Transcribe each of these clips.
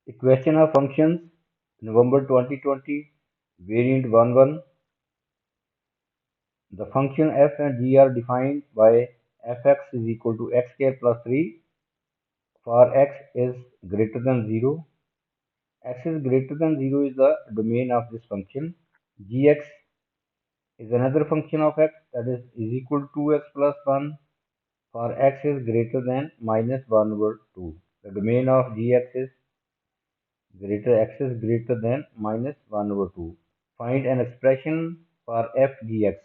Equation of functions, November 2020, variant 11. The function f and g are defined by fx is equal to x square plus 3 for x is greater than 0. X is greater than 0 is the domain of this function. Gx is another function of x that is equal to 2x plus 1 for x is greater than minus 1 over 2. The domain of gx is x is greater than minus 1 over 2. Find an expression for f gx.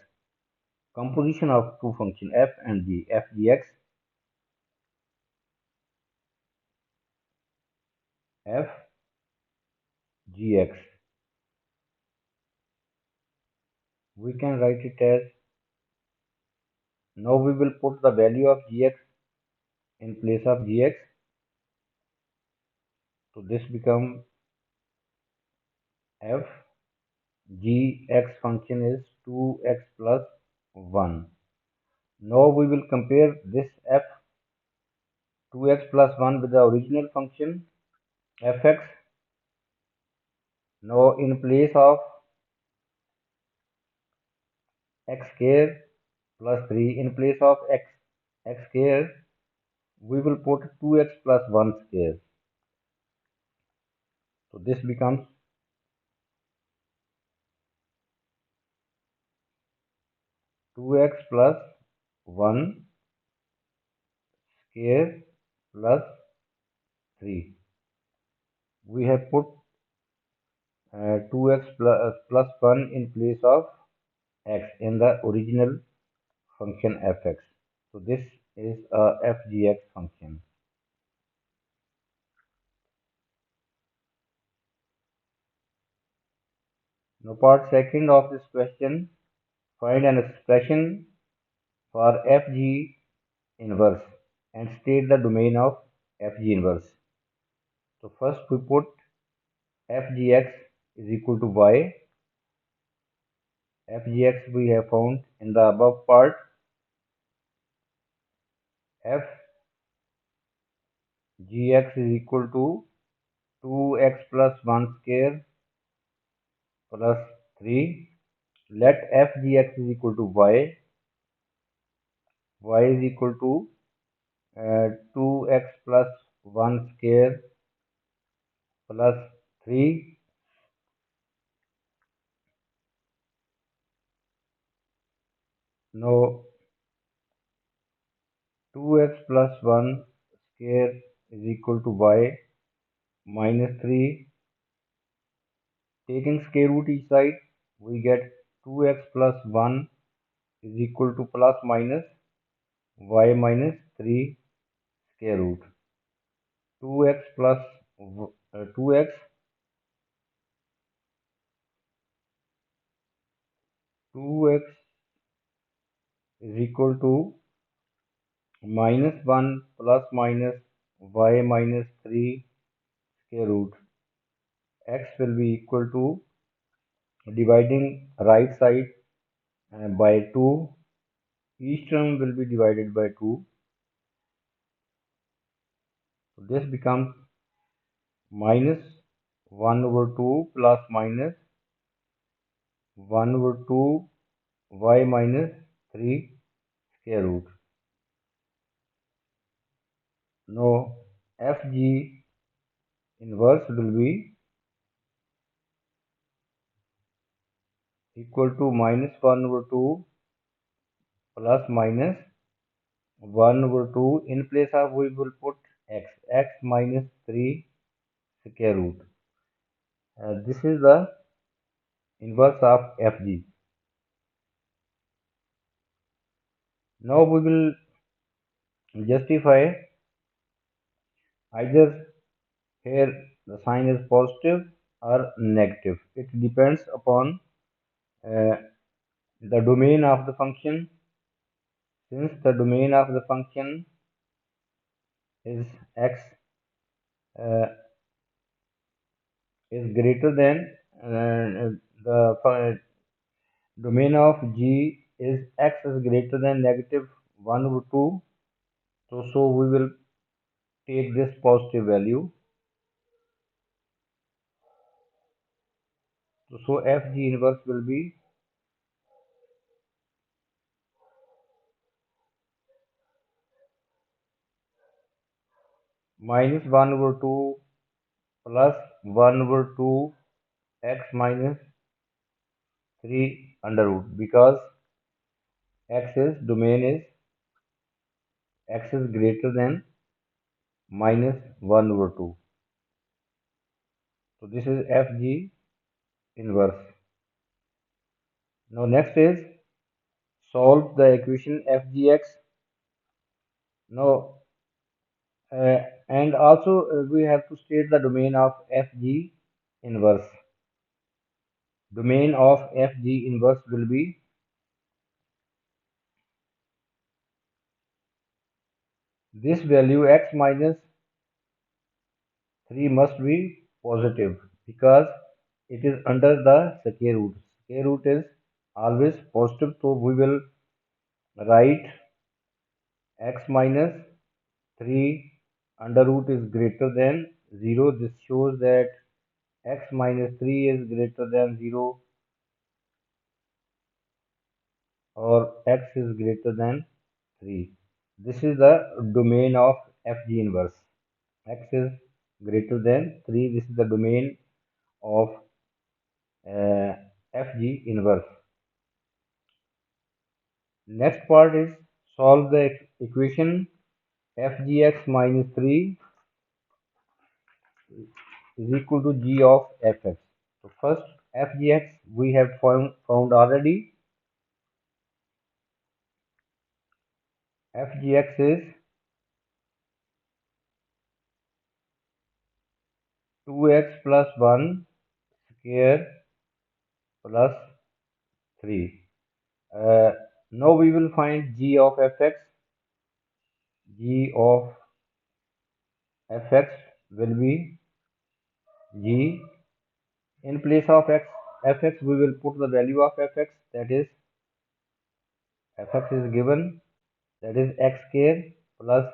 Composition of two functions f and g. F gx, f gx. We can write it as, now we will put the value of gx in place of gx. So this becomes f gx function is 2x plus 1. Now we will compare this f 2x plus 1 with the original function fx. Now in place of x square plus 3, in place of x square, we will put 2x plus 1 square. So this becomes 2x plus 1 square plus 3. We have put 2x plus 1 in place of x in the original function fx. So this is a fgx function. Now part second of this question, find an expression for fg inverse and state the domain of fg inverse. So first we put fgx is equal to y. Fgx we have found in the above part. Fgx is equal to 2x plus 1 square plus 3. Let fgx is equal to y. Y is equal to 2x plus 1 square plus 3. Now 2x plus 1 square is equal to y minus 3. Taking square root each side, we get 2x plus 1 is equal to plus minus y minus 3 square root. 2x plus 2x 2x is equal to minus 1 plus minus y minus 3 square root. X will be equal to, dividing right side by 2. Each term will be divided by 2. So this becomes minus 1 over 2 plus minus 1 over 2 y minus 3 square root. Now fg inverse will be equal to minus 1 over 2 plus minus 1 over 2. In place of we will put x minus 3 square root. This is the inverse of fg. Now we will justify either here the sign is positive or negative. It depends upon the domain of the function. Since the domain of the function is x is greater than the domain of g is x is greater than negative 1 over 2. So we will take this positive value. So Fg inverse will be minus 1 over 2 plus 1 over 2 x minus 3 under root, because x is domain is x is greater than minus 1 over 2. So this is Fg inverse. Now next is solve the equation Fgx. Now and also we have to state the domain of Fg inverse. Domain of Fg inverse will be this value x minus 3 must be positive because it is under the square root. Square root is always positive, so we will write x minus 3 under root is greater than 0. This shows that x minus 3 is greater than 0 or x is greater than 3. This is the domain of Fg inverse. X is greater than 3. This is the domain of Fg inverse. Next part is solve the equation Fgx minus 3 is equal to g of fx. So first Fgx we have found already. Fgx is 2x plus 1 square plus 3. Now we will find g of fx. G of fx will be g. In place of fx we will put the value of fx, that is fx is given, that is x square plus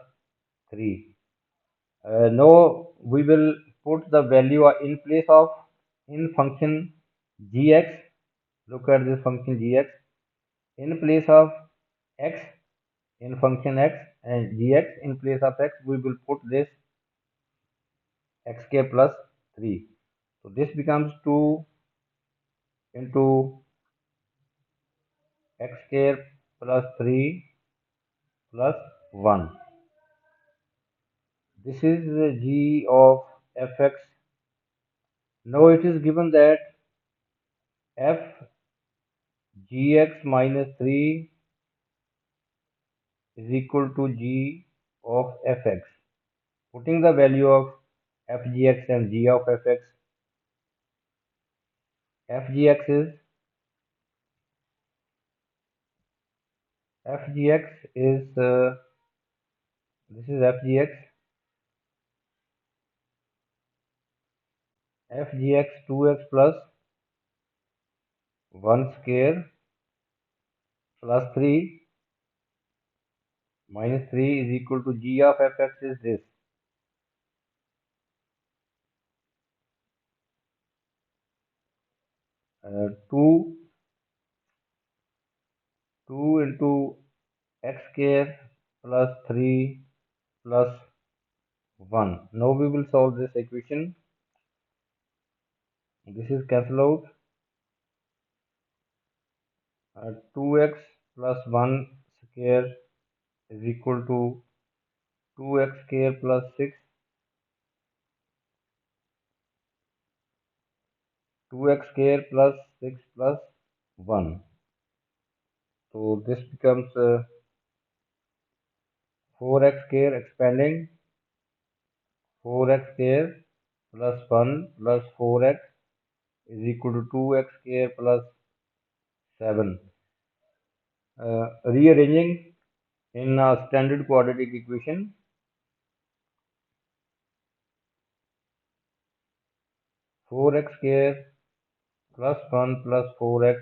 3. Now we will put the value in place of in function gx. Look at this function gx. In place of x in function x and gx in place of x we will put this xk plus 3. So this becomes 2 into x square plus 3 plus 1. This is the g of fx. Now it is given that f gx minus 3 is equal to g of fx. Putting the value of fgx and g of fx, fgx is fgx is this is fgx 2x plus 1 square plus 3 minus 3 is equal to g of fx is this 2 2 into x square plus 3 plus 1. Now we will solve this equation. This is cancel out. 2x plus 1 square is equal to 2x square plus 6. 2x square plus 6 plus 1. So this becomes 4x square expanding 4x square plus 1 plus 4x is equal to 2x square plus 7. Rearranging in a standard quadratic equation, 4x square plus 1 plus 4x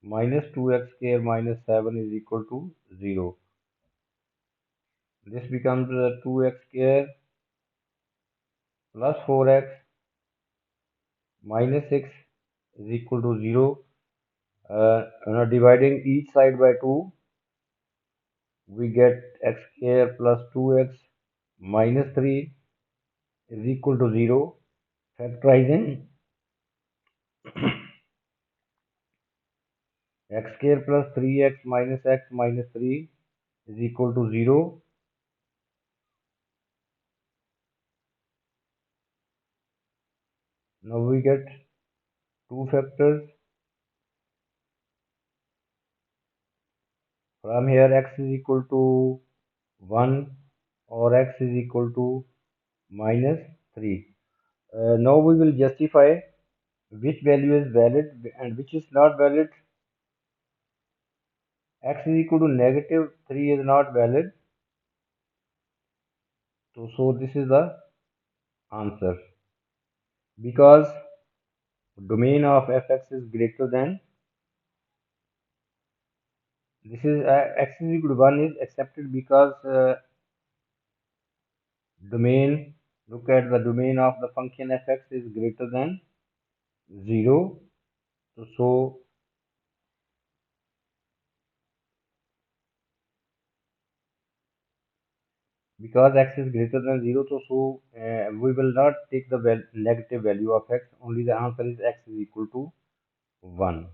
minus 2x square minus 7 is equal to 0. This becomes 2x square plus 4x minus 6 is equal to 0. Now dividing each side by 2, we get x square plus 2x minus 3 is equal to 0. Factorizing x square plus 3x minus x minus 3 is equal to 0. Now we get two factors. From here x is equal to 1 or x is equal to minus 3. Now we will justify which value is valid and which is not valid. X is equal to negative 3 is not valid. So this is the answer. Because domain of fx is greater than, this is x is equal to 1 is accepted because domain, look at the domain of the function fx is greater than 0. So because x is greater than 0, we will not take the negative value of x. Only the answer is x is equal to 1.